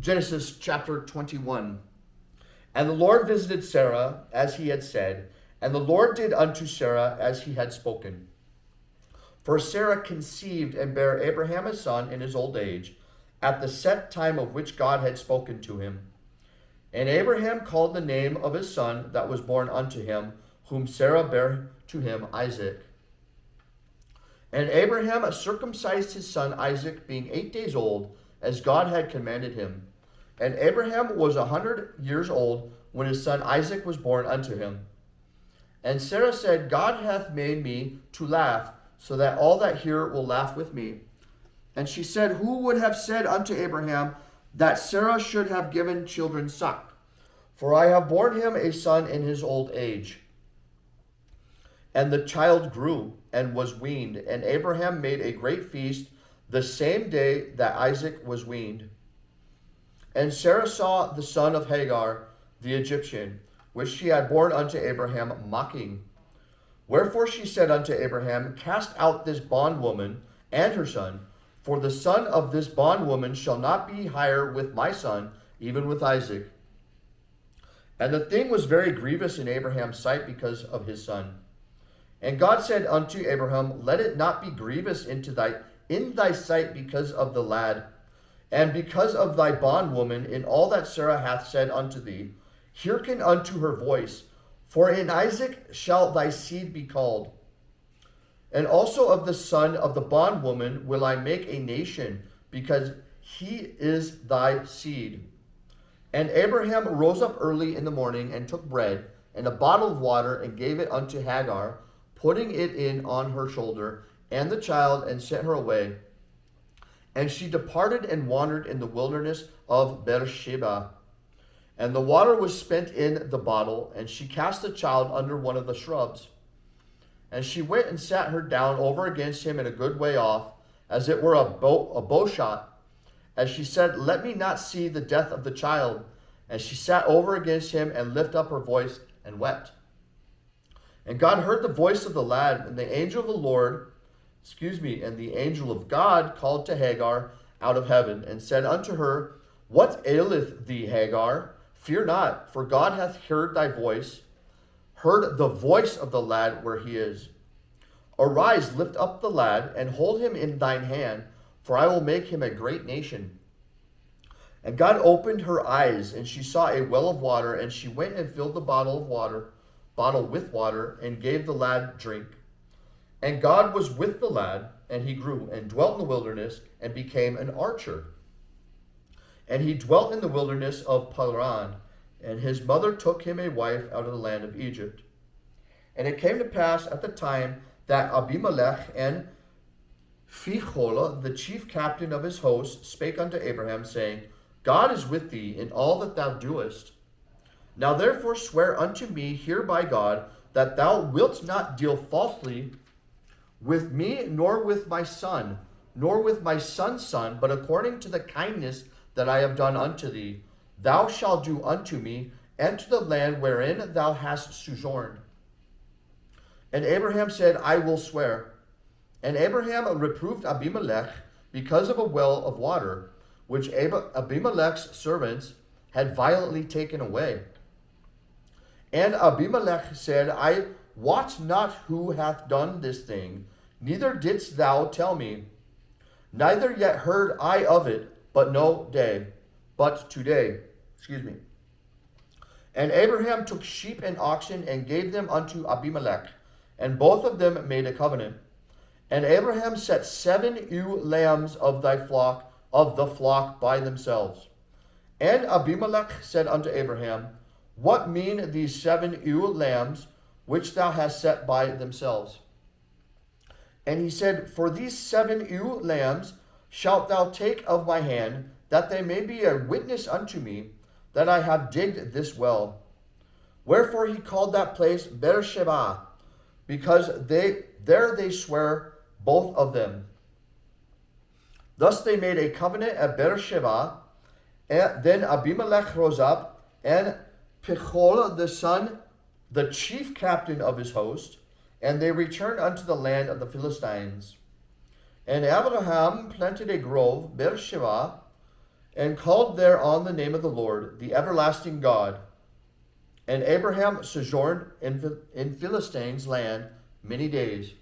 Genesis chapter 21. And the Lord visited Sarah as he had said, and the Lord did unto Sarah as he had spoken. For Sarah conceived and bare Abraham a son in his old age, at the set time of which God had spoken to him. And Abraham called the name of his son that was born unto him, whom Sarah bare to him, Isaac. And Abraham circumcised his son Isaac, being 8 days old, as God had commanded him. And Abraham was 100 years old when his son Isaac was born unto him. And Sarah said, God hath made me to laugh, so that all that hear will laugh with me. And she said, who would have said unto Abraham that Sarah should have given children suck? For I have borne him a son in his old age. And the child grew and was weaned, and Abraham made a great feast the same day that Isaac was weaned. And Sarah saw the son of Hagar the Egyptian, which she had borne unto Abraham, mocking. Wherefore she said unto Abraham, cast out this bondwoman and her son, for the son of this bondwoman shall not be higher with my son, even with Isaac. And the thing was very grievous in Abraham's sight because of his son. And God said unto Abraham, let it not be grievous in thy sight because of the lad, and because of thy bondwoman, in all that Sarah hath said unto thee. Hearken unto her voice, for in Isaac shall thy seed be called. And also of the son of the bondwoman will I make a nation, because he is thy seed. And Abraham rose up early in the morning, and took bread and a bottle of water, and gave it unto Hagar, putting it in on her shoulder, and the child, and sent her away. And she departed and wandered in the wilderness of Beersheba. And the water was spent in the bottle, and she cast the child under one of the shrubs. And she went and sat her down over against him in a good way off, as it were a bow shot. As she said, let me not see the death of the child. And she sat over against him, and lifted up her voice, and wept. And God heard the voice of the lad, and the angel of the Lord, and the angel of God called to Hagar out of heaven, and said unto her, what aileth thee, Hagar? Fear not, for God hath heard thy voice, heard the voice of the lad where he is. Arise, lift up the lad, and hold him in thine hand, for I will make him a great nation. And God opened her eyes, and she saw a well of water, and she went and filled the bottle with water, and gave the lad drink. And God was with the lad, and he grew, and dwelt in the wilderness, and became an archer. And he dwelt in the wilderness of Paran, and his mother took him a wife out of the land of Egypt. And it came to pass at the time that Abimelech and Phicol, the chief captain of his host, spake unto Abraham, saying, God is with thee in all that thou doest. Now therefore swear unto me here by God, that thou wilt not deal falsely with me, nor with my son, nor with my son's son, but according to the kindness that I have done unto thee, thou shalt do unto me, and to the land wherein thou hast sojourned. And Abraham said, I will swear. And Abraham reproved Abimelech because of a well of water, which Abimelech's servants had violently taken away. And Abimelech said, I wot not who hath done this thing, neither didst thou tell me. Neither yet heard I of it, but today. And Abraham took sheep and oxen, and gave them unto Abimelech, and both of them made a covenant. And Abraham set 7 ewe lambs of the flock by themselves. And Abimelech said unto Abraham, what mean these 7 ewe lambs which thou hast set by themselves? And he said, for these 7 ewe lambs shalt thou take of my hand, that they may be a witness unto me, that I have digged this well. Wherefore he called that place Beersheba, because there they swear both of them. Thus they made a covenant at Beersheba. And then Abimelech rose up, and Phicol the son, the chief captain of his host, and they returned unto the land of the Philistines. And Abraham planted a grove, Beersheba, and called there on the name of the Lord, the everlasting God. And Abraham sojourned in Philistines' land many days.